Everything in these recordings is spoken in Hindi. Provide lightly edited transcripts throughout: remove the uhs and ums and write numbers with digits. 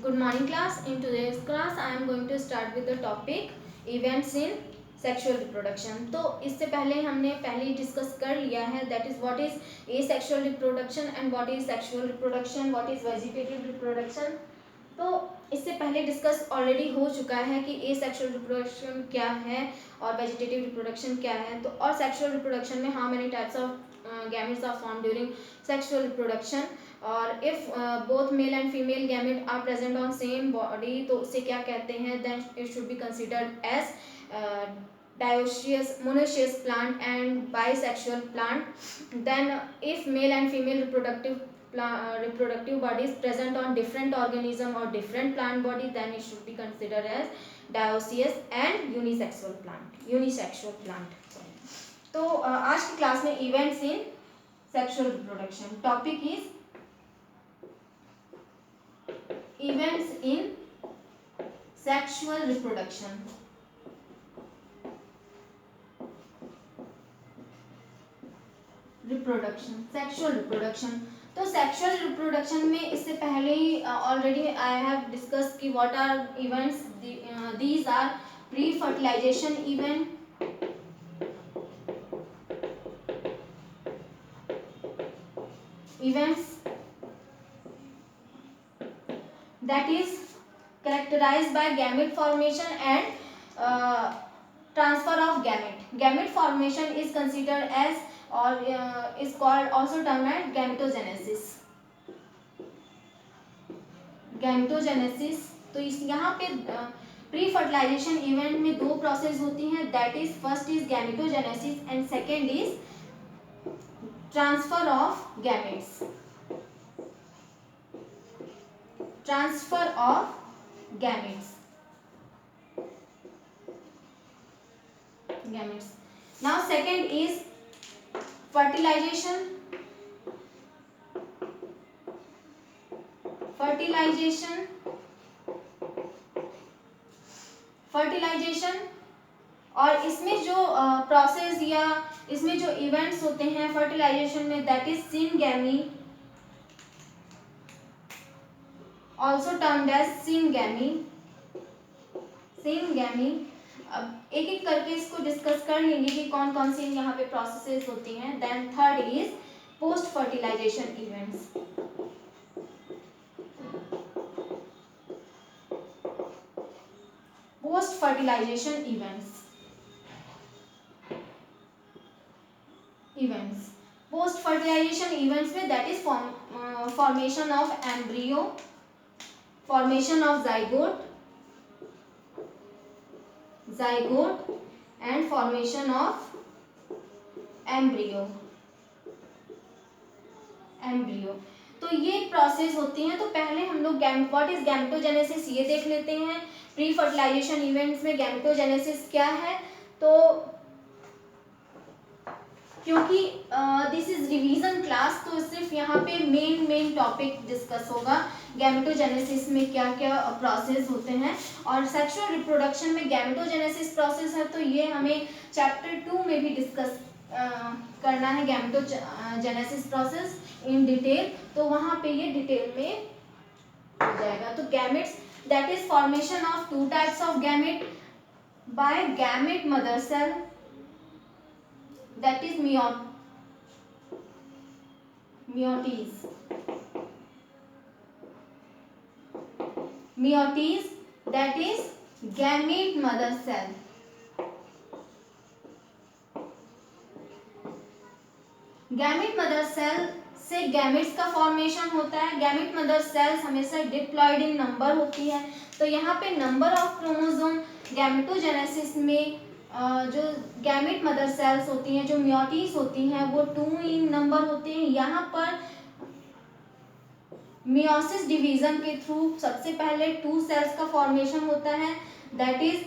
Good morning class. In today's class I am going to start with the topic events in sexual reproduction. तो इससे पहले हमने पहले डिस्कस कर लिया है that is what is asexual reproduction and what is sexual reproduction, what is vegetative reproduction. तो इससे पहले डिस्कस ऑलरेडी हो चुका है कि एसेक्सुअल रिप्रोडक्शन क्या है और वेजिटेटिव रिप्रोडक्शन क्या है. तो और सेक्सुअल रिप्रोडक्शन में how many types of gametes are form during sexual reproduction, और if both male and female gamete are present on same body तो उसे क्या कहते हैं, then it should be considered as dioecious monoecious plant and bisexual plant. Then if male and female reproductive bodies present on different organism or different plant body, then it should be considered as dioecious and unisexual plant. तो आज की क्लास में events in sexual reproduction topic is events in sexual reproduction. Sexual reproduction. तो सेक्सुअल रिप्रोडक्शन में इससे पहले ही ऑलरेडी आई हैव डिस्कस कि what are events. These are pre fertilisation event, events that is characterized by gamete formation and transfer of gamete. Gamete formation is considered as or is called also termed as gametogenesis. तो इस यहाँ पे प्री फर्टिलाइजेशन इवेंट में दो प्रोसेस होती हैं, that is first is gametogenesis and second is transfer of gametes. Now second is fertilization. और इसमें जो प्रोसेस या इसमें जो इवेंट्स होते हैं फर्टिलाइजेशन में, that is syngamy, also termed as syngamy. अब एक एक करके इसको डिस्कस कर लेंगे कि कौन कौन सी यहाँ पे प्रोसेसेस होती हैं. Then third is post fertilization events. Post fertilization events में that is formation of embryo, formation of zygote and formation of embryo. तो ये प्रोसेस होती हैं. तो पहले हम लोग व्हाट इज गैमेटोजेनेसिस ये देख लेते हैं. प्री फर्टिलाइजेशन इवेंट्स में गैमेटोजेनेसिस क्या है, तो क्योंकि दिस इज रिवीजन क्लास तो सिर्फ यहाँ पे मेन टॉपिक डिस्कस होगा. गैमेटोजेनेसिस में क्या क्या प्रोसेस होते हैं और सेक्सुअल रिप्रोडक्शन में गैमेटोजेनेसिस प्रोसेस है, तो ये हमें चैप्टर 2 में भी डिस्कस करना है गैमेटोजेनेसिस प्रोसेस इन डिटेल. तो वहाँ पे ये डिटेल में हो जाएगा. तो gametes that is formation of two types of gamete by gamete mother cell, that is meiotes, that is gamete mother cell. Gamete mother cell से गैमेट्स का फॉर्मेशन होता है. गैमेट मदर सेल्स हमेशा डिप्लॉयड इन नंबर होती है. तो यहाँ पे नंबर ऑफ क्रोमोसोम गैमेटोजेनेसिस में जो गैमेट मदर सेल्स होती हैं, जो मियोटिस होती हैं, वो 2 इन नंबर होते हैं. यहाँ पर मियोसिस डिवीजन के थ्रू सबसे पहले 2 सेल्स का फॉर्मेशन होता है, दैट इज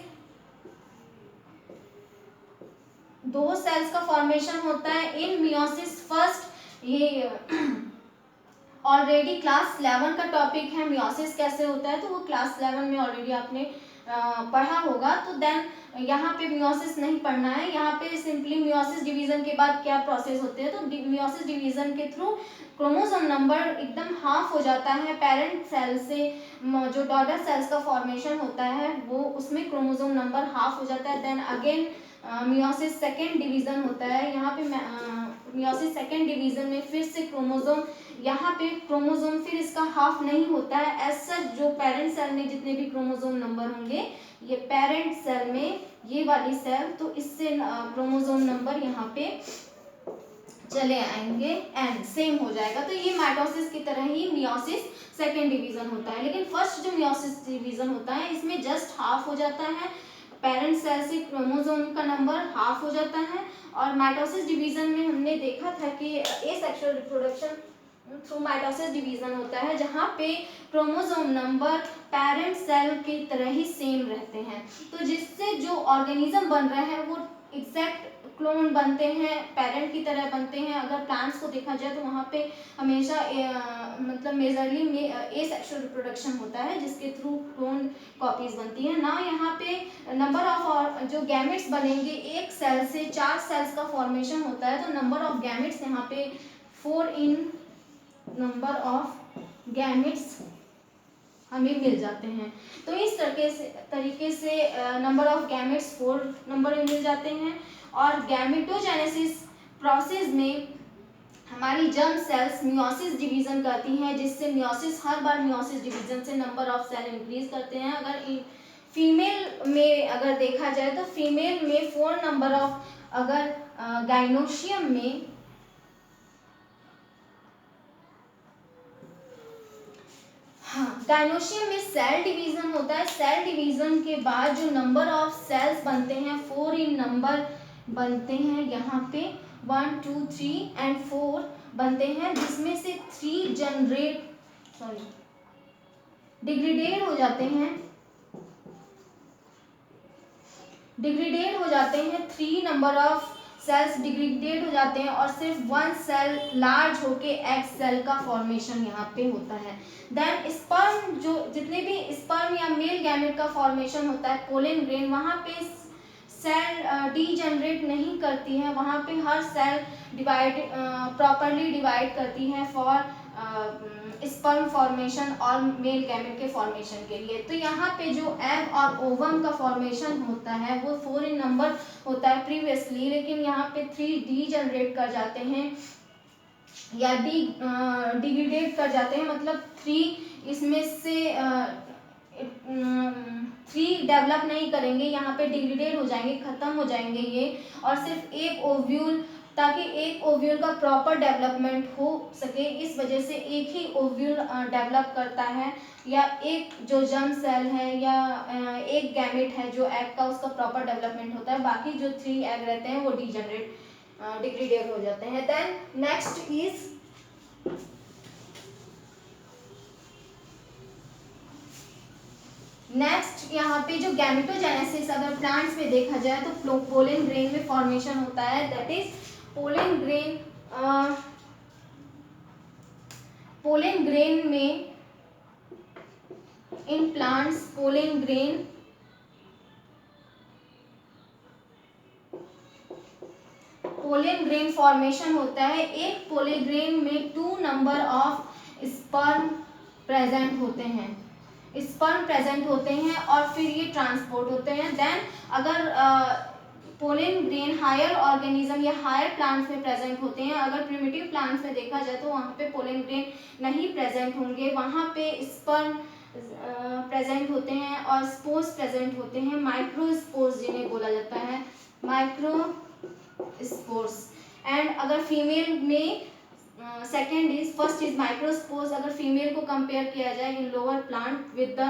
2 सेल्स का फॉर्मेशन होता है इन मियोसिस फर्स्ट. ये ऑलरेडी क्लास 11 का टॉपिक है मियोसिस कैसे होता है, तो वो क्लास 11 में ऑलरेडी आपने पढ़ा होगा, तो देन यहाँ पे मियोसिस नहीं पढ़ना है। यहाँ पे सिंपली मियोसिस डिवीजन के बाद क्या प्रोसेस होते हैं, तो मियोसिस डिवीजन के थ्रू क्रोमोसोम नंबर एकदम हाफ हो जाता है। पेरेंट सेल से जो डॉटर सेल्स का फॉर्मेशन होता है वो उसमें क्रोमोसोम नंबर हाफ हो जाता है। Then again meiosis second division होता है। यहाँ पे मियोसिस सेकेंड डिवीजन में फिर से क्रोमोसोम, यहाँ पे क्रोमोसोम फिर इसका हाफ नहीं होता है। एज सच जो पेरेंट सेल में जितने भी क्रोमोसोम नंबर होंगे, ये पेरेंट सेल में ये वाली सेल, तो इससे क्रोमोसोम नंबर यहाँ पे चले आएंगे एंड सेम हो जाएगा। तो ये माइटोसिस की तरह ही मियोसिस सेकेंड डिवीजन होता है। लेकिन फर्स्ट जो मियोसिस डिवीजन होता है इसमें जस्ट हाफ हो जाता है, पेरेंट सेल से क्रोमोसोम का नंबर हाफ हो जाता है। और माइटोसिस डिवीजन में हमने देखा था कि asexual reproduction through mitosis division होता है, जहाँ पे क्रोमोसोम नंबर पेरेंट सेल की तरह ही सेम रहते हैं। तो जिससे जो ऑर्गेनिज्म बन रहे हैं वो एग्जैक्ट क्लोन बनते हैं, पेरेंट की तरह बनते हैं। अगर प्लांट्स को देखा जाए तो वहाँ पे हमेशा मतलब मेजरली एसेक्सुअल रिप्रोडक्शन होता है, जिसके थ्रू क्लोन कॉपीज बनती है ना। यहाँ पे नंबर ऑफ जो गैमेट्स बनेंगे, एक सेल से 4 सेल्स का फॉर्मेशन होता है, तो नंबर ऑफ गैमेट्स यहाँ पे 4 इन नंबर ऑफ गैमेट्स हमें मिल जाते हैं। तो इस तरीके से नंबर ऑफ गैमेट्स 4 नंबर में मिल जाते हैं। और गैमेटोजेनेसिस प्रोसेस में हमारी जर्म सेल्स मियोसिस डिवीजन करती हैं, जिससे मियोसिस हर बार मियोसिस डिवीजन से नंबर ऑफ सेल इंक्रीज करते हैं। अगर फीमेल में अगर देखा जाए तो फीमेल में 4 नंबर ऑफ, अगर गाइनोशियम में गाइनोशियम में सेल डिवीजन होता है। सेल डिवीजन के बाद जो नंबर ऑफ सेल्स बनते हैं 4 इन नंबर बनते हैं। यहाँ पे 1 2 3 एंड 4 बनते हैं, जिसमें से 3 डिग्रेडेड हो जाते हैं। 3 नंबर ऑफ सेल्स डिग्रेडेड हो जाते हैं और सिर्फ 1 सेल लार्ज होके एग सेल का फॉर्मेशन यहाँ पे होता है। देन स्पर्म, जो जितने भी स्पर्म या मेल गैमेट का फॉर्मेशन होता है, पोलन ग्रेन, वहाँ पे सेल डीजनरेट नहीं करती है, वहाँ पे हर सेल प्रॉपरली डिवाइड करती है फॉर स्पर्म फॉर्मेशन और मेल गैमेट के फॉर्मेशन के लिए। तो यहाँ पे जो एग और ओवम का फॉर्मेशन होता है वो 4 इन नंबर होता है प्रीवियसली, लेकिन यहाँ पे 3 डीजनरेट कर जाते हैं या डिग्रेडेट कर जाते हैं, मतलब 3 इसमें से 3 डेवलप नहीं करेंगे, यहाँ पे डिग्रेडेट हो जाएंगे, खत्म हो जाएंगे ये। और सिर्फ एक ओव्यूल, ताकि एक ओव्यूल का प्रॉपर डेवलपमेंट हो सके, इस वजह से एक ही ओव्यूल डेवलप करता है, या एक जो जर्म सेल है या एक गैमेट है जो एग का, उसका प्रॉपर डेवलपमेंट होता है। बाकी जो 3 एग रहते हैं वो डिग्रेडेट हो जाते हैं। देन नेक्स्ट इज यहाँ पे जो गैमेटोजेनेसिस अगर प्लांट्स में देखा जाए तो पोलन ग्रेन में फॉर्मेशन होता है, दैट इज पोलन ग्रेन में in plants pollen grain formation होता है। एक पोलन ग्रेन में 2 नंबर ऑफ स्पर्म प्रेजेंट होते हैं और फिर ये ट्रांसपोर्ट होते हैं। देन अगर पोलन ग्रेन हायर ऑर्गेनिज्म या हायर प्लांट्स में प्रेजेंट होते हैं, अगर प्रिमिटिव प्लांट्स में देखा जाए तो वहाँ पे पोलन ग्रेन नहीं प्रेजेंट होंगे, वहाँ पे स्पर्म प्रेजेंट होते हैं और स्पोर्स प्रेजेंट होते हैं, माइक्रोस्पोर्स जिन्हें बोला जाता है, माइक्रोस्पोर्स। एंड अगर फीमेल में second is, first is microspores. अगर फीमेल को कंपेयर किया जाए in lower plant with the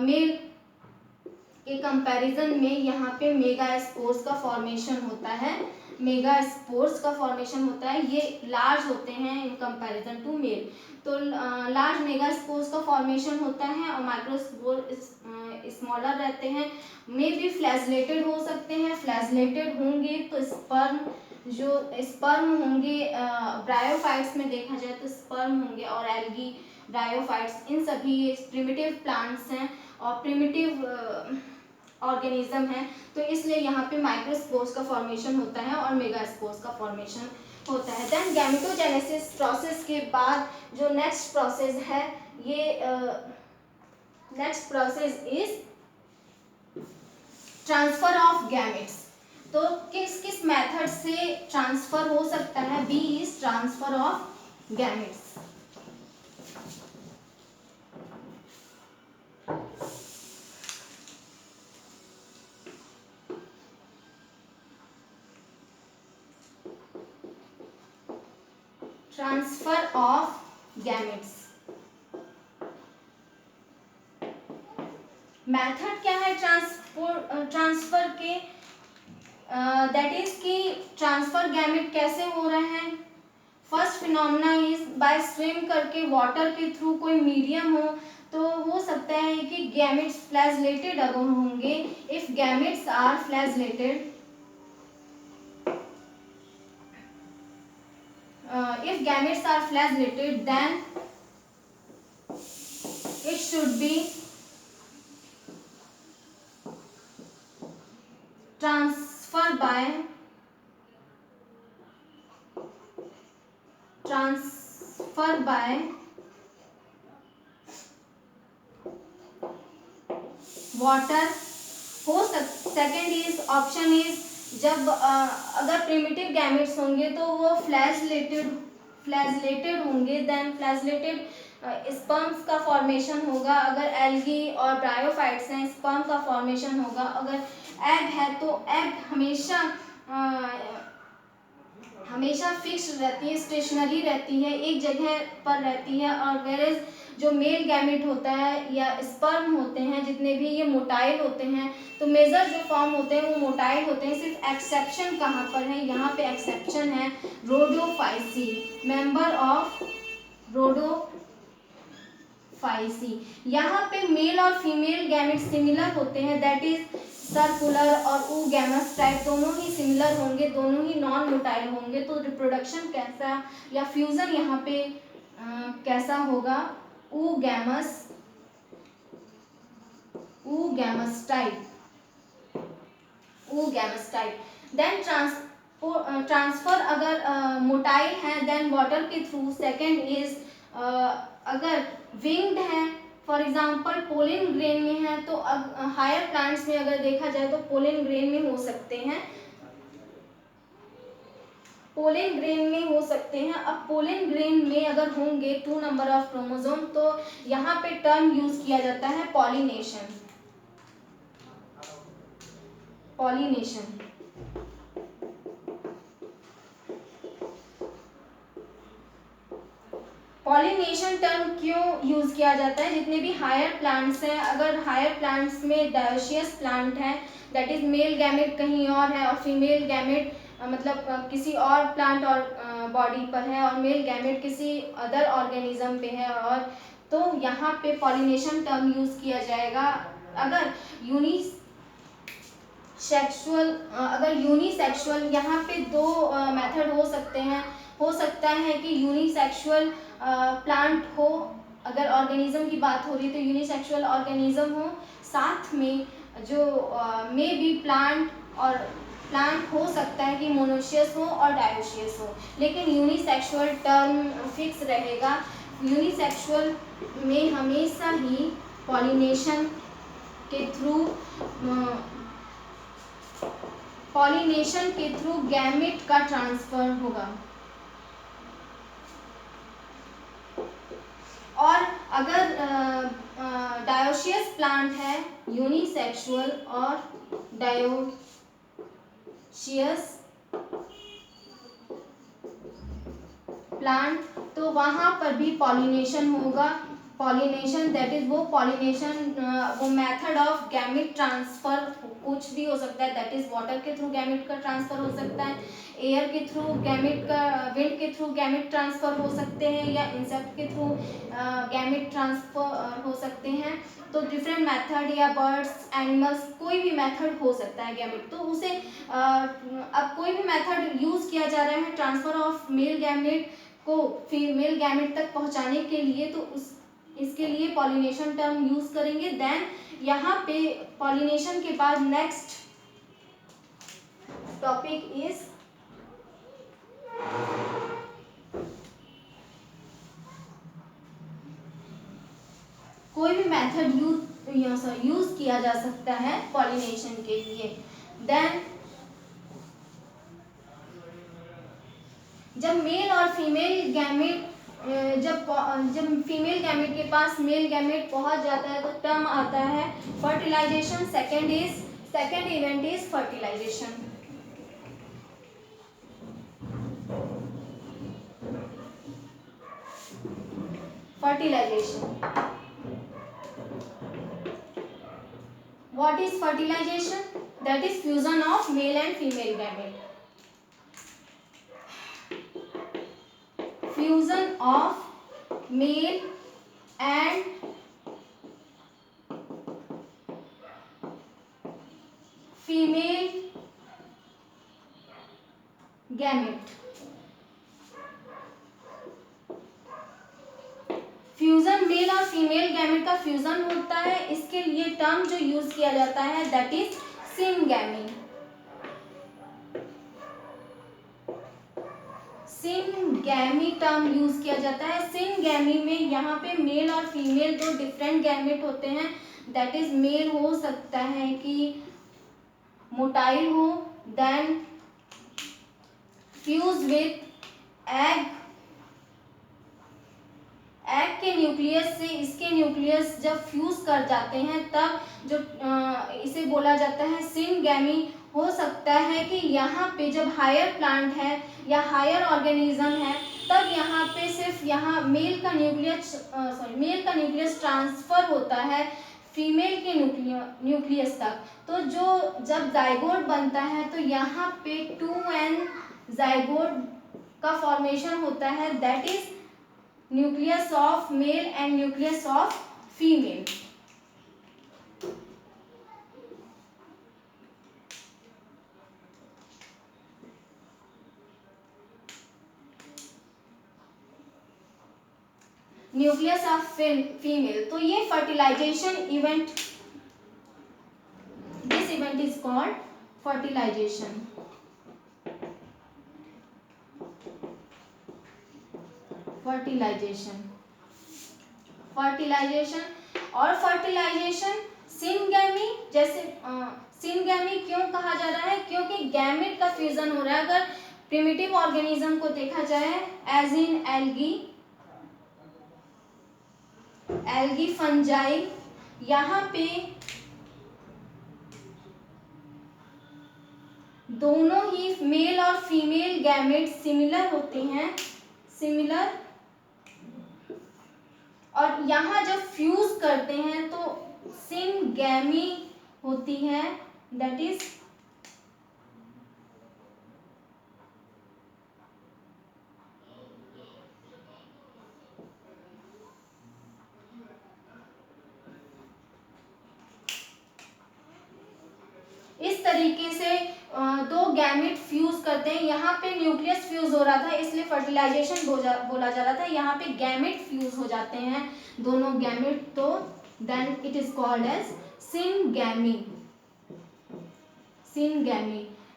male के कंपैरिजन में, यहाँ पे मेगास्पोर्स का फॉर्मेशन होता है। ये लार्ज होते हैं इन कंपैरिजन टू मेल। तो लार्ज मेगास्पोर्स का फॉर्मेशन होता है और माइक्रोस्पोर स्मॉलर रहते हैं। मे भी फ्लैजलेटेड हो सकते हैं, फ्लैजलेटेड होंगे तो स्पर्म होंगे, ब्रायोफाइट्स में देखा जाए तो स्पर्म होंगे और एल्गी, ब्रायोफाइट्स, इन सभी प्रिमिटिव प्लांट्स हैं। और प्रिमिटिव ऑर्गेनिज्म है, तो इसलिए यहाँ पे माइक्रोस्पोर्स का फॉर्मेशन होता है और मेगास्पोर्स का फॉर्मेशन होता है। देन गैमेटोजेनेसिस प्रोसेस के बाद जो नेक्स्ट प्रोसेस है, ये next process is transfer of gametes. तो किस किस मेथड से ट्रांसफर हो सकता है? B is transfer of gametes. Transfer of gametes method क्या है ट्रांसफर के? दैट इज कि ट्रांसफर गैमेट कैसे हो रहे हैं? First phenomena is by swim करके वाटर के थ्रू कोई मीडियम हो, तो हो सकता है कि गैमेट्स फ्लैजलेटेड अगर होंगे। If gametes are flagellated, if gametes are flagellated, then it should be transferred by water। हो सेकेंड इज ऑप्शन इज जब अगर प्रिमिटिव गैमेट्स होंगे तो वो फ्लैजलेटेड होंगे, देन फ्लैजलेटेड स्पर्म्स का फॉर्मेशन होगा। अगर एल्गी और ब्रायोफाइट्स हैं, स्पर्म का फॉर्मेशन होगा। अगर एग है तो एग हमेशा फिक्स रहती है, स्टेशनरी रहती है, एक जगह पर रहती है। और वेरेज जो मेल गैमेट होता है या स्पर्म होते हैं जितने भी, ये मोटाइल होते हैं। तो मेजर जो फॉर्म होते हैं वो मोटाइल होते हैं। सिर्फ एक्सेप्शन कहाँ पर है? यहाँ पे एक्सेप्शन है रोडोफाइसी, मेंबर ऑफ रोडोफाइसी। यहाँ पे मेल और फीमेल गैमेट सिमिलर होते हैं, दैट इज सर्कुलर और ऊगैमस टाइप दोनों ही सिमिलर होंगे, दोनों ही नॉन मोटाइल होंगे। तो रिप्रोडक्शन कैसा या फ्यूजन यहाँ पे कैसा होगा? Oogamous type. देन ट्रांसफर अगर मोटाइल है देन वाटर के थ्रू। सेकेंड इज अगर विंग्ड है, फॉर एग्जाम्पल पोलिन ग्रेन में है, तो हायर प्लांट्स में अगर देखा जाए तो पोलिन ग्रेन में हो सकते हैं, पोलिन ग्रेन में हो सकते हैं। अब पोलिन ग्रेन में अगर होंगे 2 नंबर ऑफ क्रोमोसोम, तो यहाँ पे टर्म यूज किया जाता है पॉलिनेशन। पॉलिनेशन टर्म क्यों यूज किया जाता है? जितने भी हायर प्लांट्स हैं, अगर हायर प्लांट्स में डायोशियस प्लांट है, दैट इज मेल गैमेट कहीं और है और फीमेल गैमेट मतलब किसी और प्लांट और बॉडी पर है, और मेल गैमेट किसी अदर ऑर्गेनिज्म पे है, और तो यहाँ पे पॉलिनेशन टर्म यूज किया जाएगा। अगर यूनिसेक्सुअल यहाँ पे 2 मेथड हो सकते हैं। हो सकता है कि यूनिसेक्सुअल प्लांट हो, अगर ऑर्गेनिज्म की बात हो रही है तो यूनिसेक्सुअल ऑर्गेनिज्म हो, साथ में जो मे बी प्लांट हो सकता है कि मोनोशियस हो और डायोशियस हो, लेकिन यूनिसेक्सुअल टर्म फिक्स रहेगा। यूनिसेक्सुअल में हमेशा ही पॉलिनेशन के थ्रू गैमेट का ट्रांसफर होगा। और अगर डायोशियस प्लांट है, यूनिसेक्सुअल और डायोशियस प्लांट, तो वहां पर भी पॉलिनेशन होगा। पॉलिनेशन दैट इज वो मेथड ऑफ गैमेट ट्रांसफर कुछ भी हो सकता है, दैट इज वाटर के थ्रू गैमेट का ट्रांसफर हो सकता है, एयर के थ्रू गैमेट का, विंड के थ्रू गैमेट ट्रांसफर हो सकते हैं, या इंसेक्ट के थ्रू गैमेट ट्रांसफर हो सकते हैं। तो डिफरेंट मेथड, या बर्ड्स, एनिमल्स, कोई भी मेथड हो सकता है गैमेट। तो उसे अब कोई भी मेथड यूज किया जा रहा है ट्रांसफर ऑफ मेल गैमेट को फीमेल गैमेट तक पहुंचाने के लिए, तो इसके लिए पॉलिनेशन टर्म यूज करेंगे। देन यहाँ पे पॉलिनेशन के बाद नेक्स्ट टॉपिक इज कोई भी मेथड यूज किया जा सकता है पॉलिनेशन के लिए। देन जब मेल और फीमेल गैमेट जब फीमेल गैमेट के पास मेल गैमेट पहुंच जाता है तो टर्म आता है fertilization. Second event is fertilization. What is fertilization? That is fusion of male and female gamete. Fusion of male and female gamete. Fusion male और फीमेल गैमेट का फ्यूजन होता है, इसके लिए टर्म जो यूज किया जाता है that is syngamy. Syngamy term use किया जाता है। सिनगैमी में यहाँ पे मेल और फीमेल दो डिफरेंट गैमेट होते हैं। दैट इज मेल हो सकता है कि मोटाइल हो, देन फ्यूज विथ एग के न्यूक्लियस से इसके न्यूक्लियस जब फ्यूज कर जाते हैं तब जो इसे बोला जाता है सिनगैमी। हो सकता है कि यहाँ पे जब हायर प्लांट है या हायर ऑर्गेनिज्म है तब यहाँ पे सिर्फ यहाँ मेल का न्यूक्लियस ट्रांसफर होता है फीमेल के न्यूक्लियस तक। तो जो जब जाइगोट बनता है तो यहाँ पे 2n जाइगोट का फॉर्मेशन होता है। That is nucleus of male and nucleus of female. Nucleus of female. तो ये fertilization event, this event is called fertilization. और फर्टिलाइजेशन सिनगैमी, जैसे सिनगैमी क्यों कहा जा रहा है? क्योंकि गैमेट का फ्यूजन हो रहा है। अगर प्रिमिटिव ऑर्गेनिज्म को देखा जाए एज इन एल्गी फंजाई, यहाँ पे दोनों ही मेल और फीमेल गैमेट सिमिलर होते हैं, और यहाँ जब फ्यूज करते हैं तो सिनगैमी होती है। दैट इज इस तरीके से दो गैमेट फ्यूज करते हैं। यहाँ पे न्यूक्लियस फ्यूज हो रहा था इसलिए फर्टिलाइजेशन बोला जा रहा था। यहाँ पे गैमेट फ्यूज हो जाते हैं दोनों गैमेट, तो then it is called as syngamy.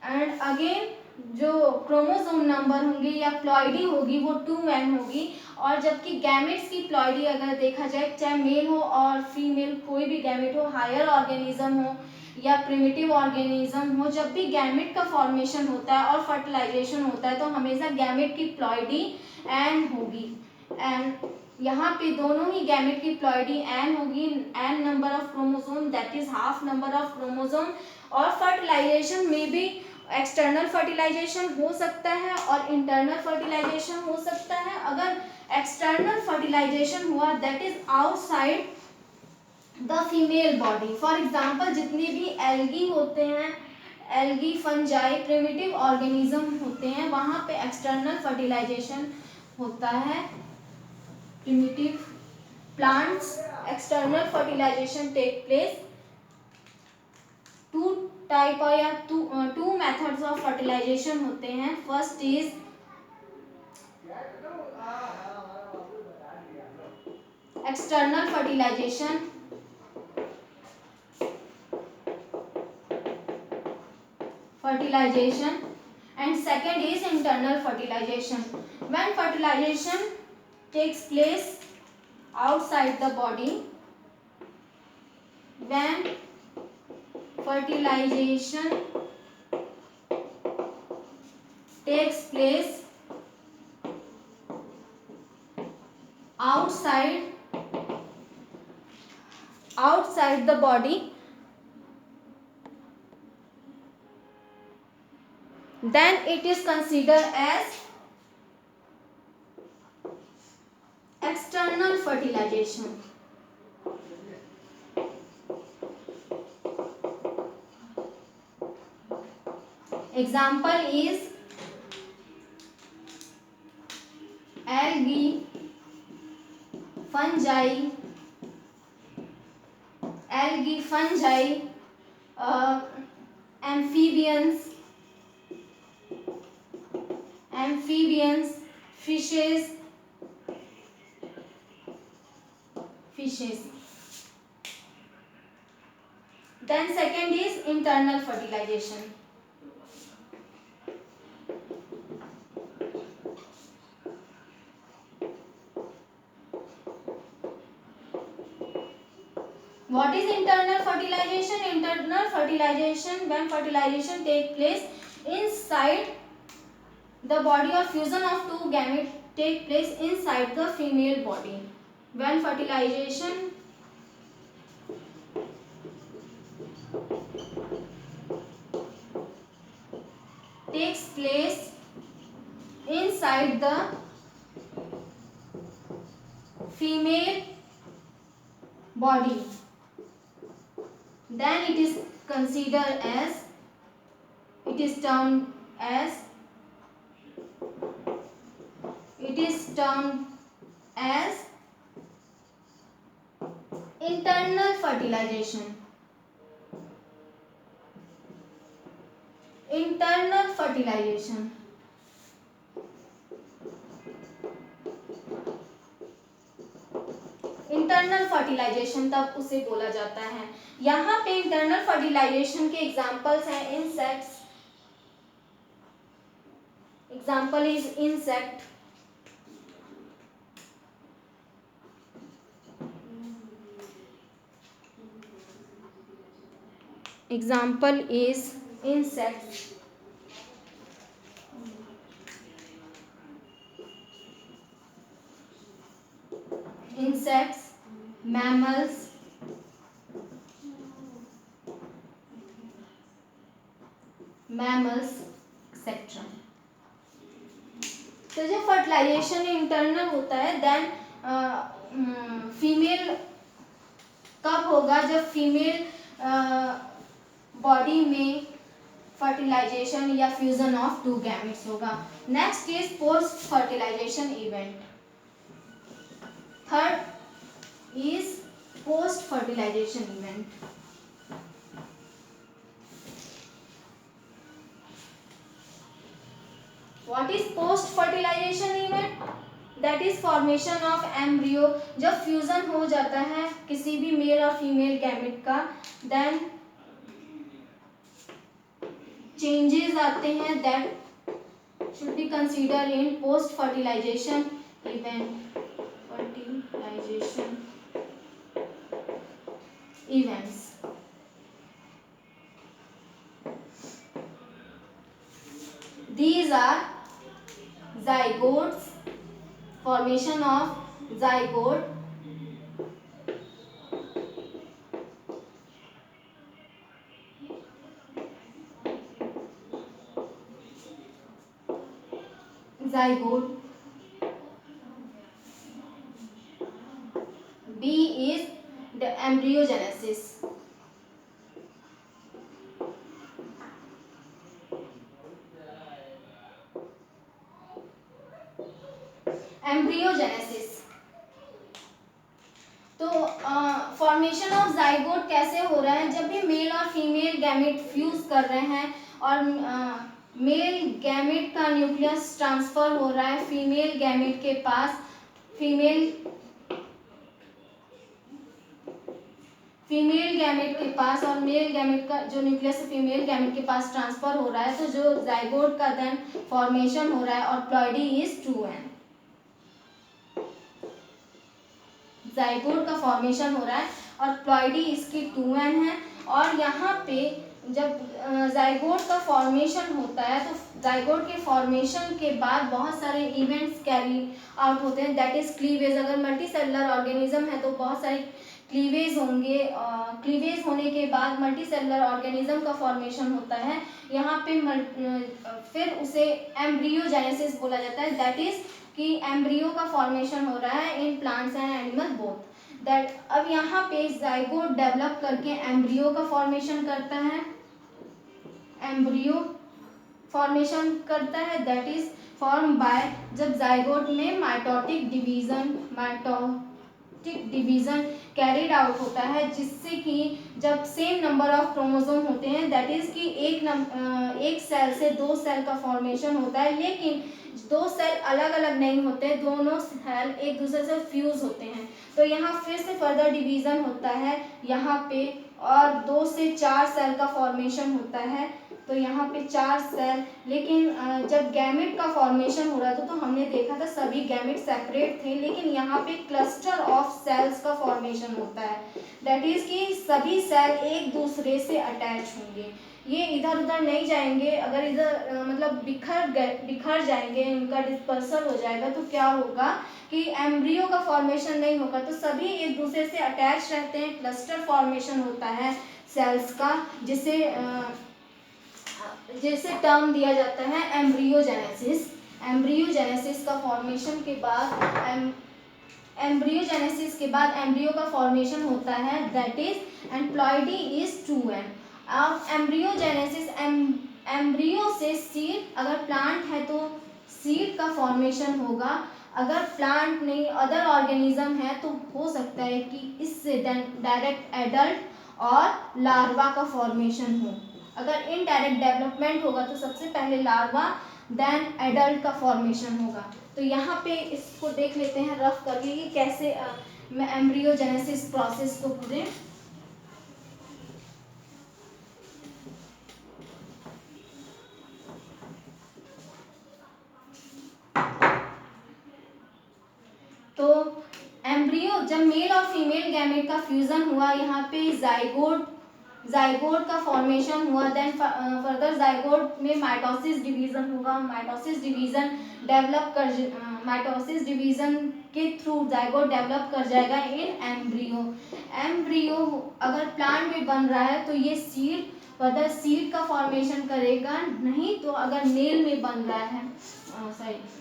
And again जो क्रोमोसोम नंबर होंगे या प्लॉइडी होगी वो 2n होगी। और जबकि गैमेट्स की प्लॉइडी अगर देखा जाए, चाहे मेल हो और फीमेल कोई भी गैमेट हो, हायर ऑर्गेनिज्म हो या प्रिमिटिव ऑर्गेनिज्म हो, जब भी गैमेट का फॉर्मेशन होता है और फर्टिलाइजेशन होता है तो हमेशा गैमेट की प्लॉइडी n होगी। एंड यहाँ पे दोनों ही गैमेट की प्लॉइडी n होगी, n number of chromosome, that is half number of chromosome. और फर्टिलाइजेशन में भी एक्सटर्नल फर्टिलाइजेशन हो सकता है और इंटरनल फर्टिलाइजेशन हो सकता है। अगर एक्सटर्नल फर्टिलाइजेशन हुआ that is outside the female body. For example जितने भी एल्गी होते हैं, एल्गी फंजाई प्रिमिटिव ऑर्गेनिज्म होते हैं, वहाँ पे एक्सटर्नल फर्टिलाइजेशन होता है। Primitive plants external fertilization take place. Two methods of fertilization होते हैं। First is external fertilization, and second is internal fertilization. When fertilization takes place outside the body, when fertilization takes place outside the body, then it is considered as external fertilization. Example is algae, fungi, amphibians, fishes. Then second is internal fertilization. What is internal fertilization? Internal fertilization, when fertilization takes place inside the body, or fusion of two gametes take place inside the female body. When fertilization takes place inside the female body, then it is considered as, it is termed as internal fertilization. Internal fertilization. Internal fertilization तब उसे बोला जाता है। यहाँ पे इंटरनल फर्टिलाइजेशन के एग्जांपल्स हैं insects, example is insect, example is insects, insects, mammals, etc. तो जब फर्टिलाइजेशन इंटरनल होता है, देन फीमेल कब होगा? जब फीमेल बॉडी में फर्टिलाइजेशन या फ्यूजन ऑफ टू गैमेट्स होगा। Next is post fertilization event. Third is post fertilization event. What is post fertilization event? That is formation of embryo. जब फ्यूजन हो जाता है किसी भी मेल और फीमेल गैमेट का, देन चेंजेस आते हैं, that should be consider in post fertilization event. Fertilization events. These are zygotes, formation of zygote, B is the embryogenesis. तो फॉर्मेशन ऑफ जाइगोट कैसे हो रहा है? जब भी मेल और फीमेल गैमेट फ्यूज कर रहे हैं और मेल गैमेट का न्यूक्लियस ट्रांसफर हो रहा है फीमेल गैमेट के पास, फीमेल फीमेल गैमेट के पास और मेल गैमेट का जो न्यूक्लियस फीमेल गैमेट के पास ट्रांसफर हो रहा है, तो जो जाइगोट का देन फॉर्मेशन हो रहा है और प्लॉइडी इज 2n। जाइगोट का फॉर्मेशन हो रहा है और प्लॉइडी इसकी 2n है। और यहाँ पे जब जाइगोट का फॉर्मेशन होता है तो जाइगोट के फॉर्मेशन के बाद बहुत सारे इवेंट्स कैरी आउट होते हैं, दैट इज क्लीवेज। अगर मल्टी सेलुलर ऑर्गेनिज्म है तो बहुत सारे क्लीवेज होंगे। क्लीवेज होने के बाद मल्टी सेलुलर ऑर्गेनिज्म का फॉर्मेशन होता है। यहाँ पे फिर उसे एम्ब्रियोजेनेसिस बोला जाता है, दैट इज कि एम्ब्रियो का फॉर्मेशन हो रहा है in plants and animal both. That अब यहाँ पे जाइगोट डेवलप करके एम्ब्रियो का फॉर्मेशन करता है, एम्ब्रियो फॉर्मेशन करता है, दैट इज फॉर्म बाय जब जाइगोट में माइटोटिक डिवीजन कैरिड आउट होता है, जिससे कि जब सेम नंबर ऑफ क्रोमोसोम होते हैं, दैट इज कि एक सेल से 2 सेल का फॉर्मेशन होता है, लेकिन 2 सेल अलग अलग नहीं होते, दोनों सेल एक दूसरे से फ्यूज होते हैं। तो यहाँ फिर से फर्दर डिवीजन होता है यहाँ पे, और 2 से 4 सेल का फॉर्मेशन होता है, तो यहाँ पे 4 सेल। लेकिन जब गैमेट का फॉर्मेशन हो रहा था तो हमने देखा था सभी गैमेट सेपरेट थे, लेकिन यहाँ पे क्लस्टर ऑफ सेल्स का फॉर्मेशन होता है, दैट इज कि सभी सेल एक दूसरे से अटैच होंगे, ये इधर उधर नहीं जाएंगे। अगर इधर मतलब बिखर जाएंगे, इनका डिस्पर्सल हो जाएगा, तो क्या होगा कि एम्ब्रियो का फॉर्मेशन नहीं होगा, तो सभी एक दूसरे से अटैच रहते हैं, क्लस्टर फॉर्मेशन होता है सेल्स का, जिसे टर्म दिया जाता है एम्ब्रियोजेनेसिस। एम्ब्रियोजेनेसिस का फॉर्मेशन के बाद एम्ब्रियोजेनेसिस के बाद एम्ब्रियो का फॉर्मेशन होता है, that is and ploidy is 2n। अब एम्ब्रियोजेनेसिस एम्ब्रियो से सीड, अगर प्लांट है तो सीड का फॉर्मेशन होगा, अगर प्लांट नहीं अदर ऑर्गेनिज्म है तो हो सकता है कि इससे डायरेक्ट एडल्ट और लार्वा का फॉर्मेशन हो। अगर इनडायरेक्ट डेवलपमेंट होगा तो सबसे पहले लार्वा देन एडल्ट का फॉर्मेशन होगा। तो यहाँ पे इसको देख लेते हैं रफ करके कि कैसे एम्ब्रियोजेनेसिस प्रोसेस को पूरे तो एम्ब्रियो जब मेल और फीमेल गैमेट का फ्यूजन हुआ, यहाँ पे जाइगोट का फॉर्मेशन हुआ, देन फर्दर जाइगोट में माइटोसिस डिवीजन होगा, माइटोसिस डिवीजन के थ्रू जाइगोट डेवलप कर जाएगा इन एम्ब्रियो। अगर प्लांट में बन रहा है तो ये सीड फर्दर सीड का फॉर्मेशन करेगा, नहीं तो अगर मेल में बन रहा है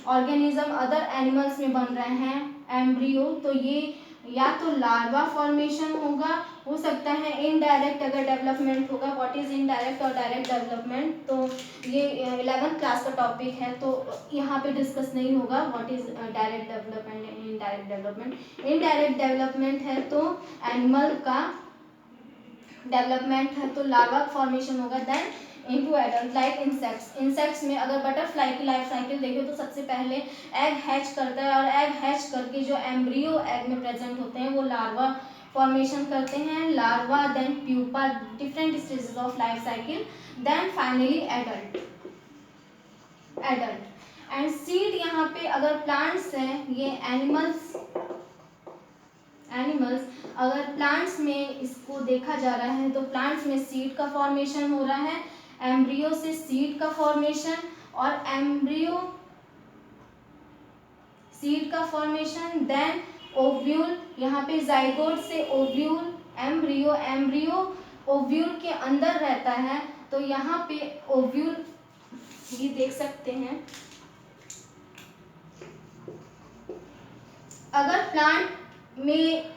ऑर्गेनिज्म अदर एनिमल्स में बन रहे हैं एम्ब्रियो, तो ये या तो लार्वा फॉर्मेशन होगा, हो सकता है इनडायरेक्ट अगर डेवलपमेंट होगा। व्हाट इज इनडायरेक्ट और डायरेक्ट डेवलपमेंट, तो ये 11th क्लास का टॉपिक है, तो यहाँ पे डिस्कस नहीं होगा what is direct development and indirect development. Indirect development है तो एनिमल का डेवलपमेंट है तो लार्वा फॉर्मेशन होगा, then into adult. Like insects में अगर बटरफ्लाई की लाइफ साइकिल देखें तो सबसे पहले एग हैच करता है, और एग हैच करके जो एम्ब्रियो एग में प्रेजेंट होते हैं वो लार्वा फॉर्मेशन करते हैं, larva then pupa, different stages of life cycle, then finally adult. And seed यहाँ पे अगर प्लांट्स हैं, ये एनिमल्स अगर प्लांट्स में इसको देखा जा रहा है तो प्लांट्स में सीड का फॉर्मेशन हो रहा है, एम्ब्रियो से सीड का फॉर्मेशन, और एम्ब्रियो सीड का फॉर्मेशन, देन ओव्यूल, यहाँ पे जाइगोट से ओव्यूल, एम्ब्रियो ओव्यूल के अंदर रहता है, तो यहाँ पे ओव्यूल ये देख सकते हैं। अगर प्लांट में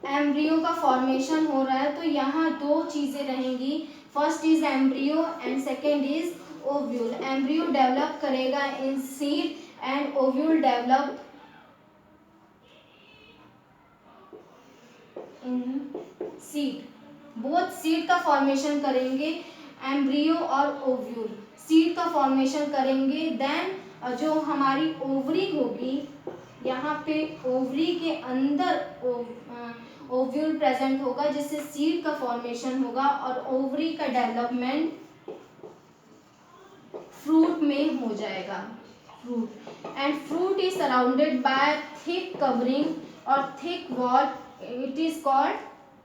एम्ब्रियो का फॉर्मेशन हो रहा है तो यहाँ 2 चीजें रहेंगी, first is embryo and second is ovule. Embryo develop करेगा in seed and ovule develop in seed. Both seed का फॉर्मेशन करेंगे, एम्ब्रियो और ओव्यूल सीड का फॉर्मेशन करेंगे, देन जो हमारी ओवरी होगी, यहाँ पे ओवरी के अंदर ओव्यूल प्रेजेंट होगा जिससे सीड का फॉर्मेशन होगा और ओवरी का डेवलपमेंट फ्रूट में हो जाएगा। Fruit and fruit is surrounded by thick covering और thick wall, it is called,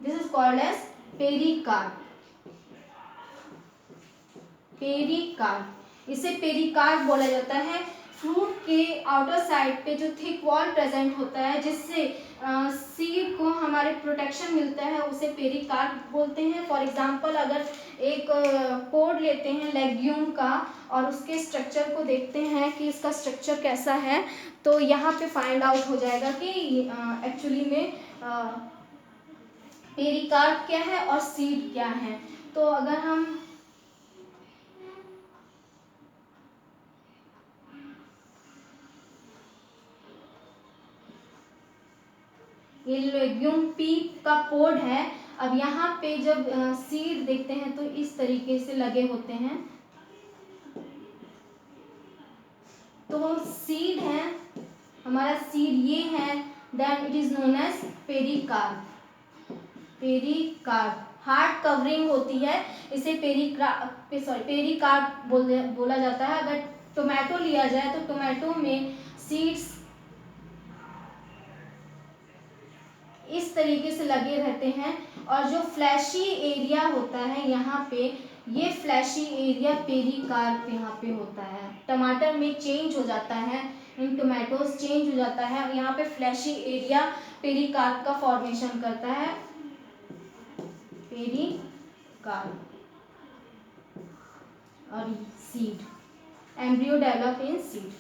this is called as pericarp. Pericarp, इसे पेरिकार्प बोला जाता है। फ्रूट के आउटर साइड पे जो थिक वॉल प्रेजेंट होता है जिससे सीड को हमारे प्रोटेक्शन मिलता है, उसे पेरिकार्प बोलते हैं। फॉर एग्जांपल अगर एक पोड लेते हैं लेग्यूम का और उसके स्ट्रक्चर को देखते हैं कि इसका स्ट्रक्चर कैसा है, तो यहाँ पे फाइंड आउट हो जाएगा कि एक्चुअली में पेरिकार्प क्या है और सीड क्या है। तो अगर हम ये लेग्यूम पी का पोड है, अब यहाँ पे जब सीड देखते हैं तो इस तरीके से लगे होते हैं, तो सीड है हमारा, सीड ये है, then it is known as pericarp. Pericarp hard covering होती है, इसे पेरिकार्प बोला जाता है। अगर टोमेटो लिया जाए तो टोमेटो में सीड्स इस तरीके से लगे रहते हैं और जो फ्लैशी एरिया होता है यहाँ पे, ये फ्लैशी एरिया पेरिकार्प यहाँ पे होता है। टमाटर में चेंज हो जाता है, इन टोमेटोज चेंज हो जाता है, यहाँ पे फ्लैशी एरिया पेरिकार्प का फॉर्मेशन करता है। पेरिकार्प और seed, embryo develop in seed.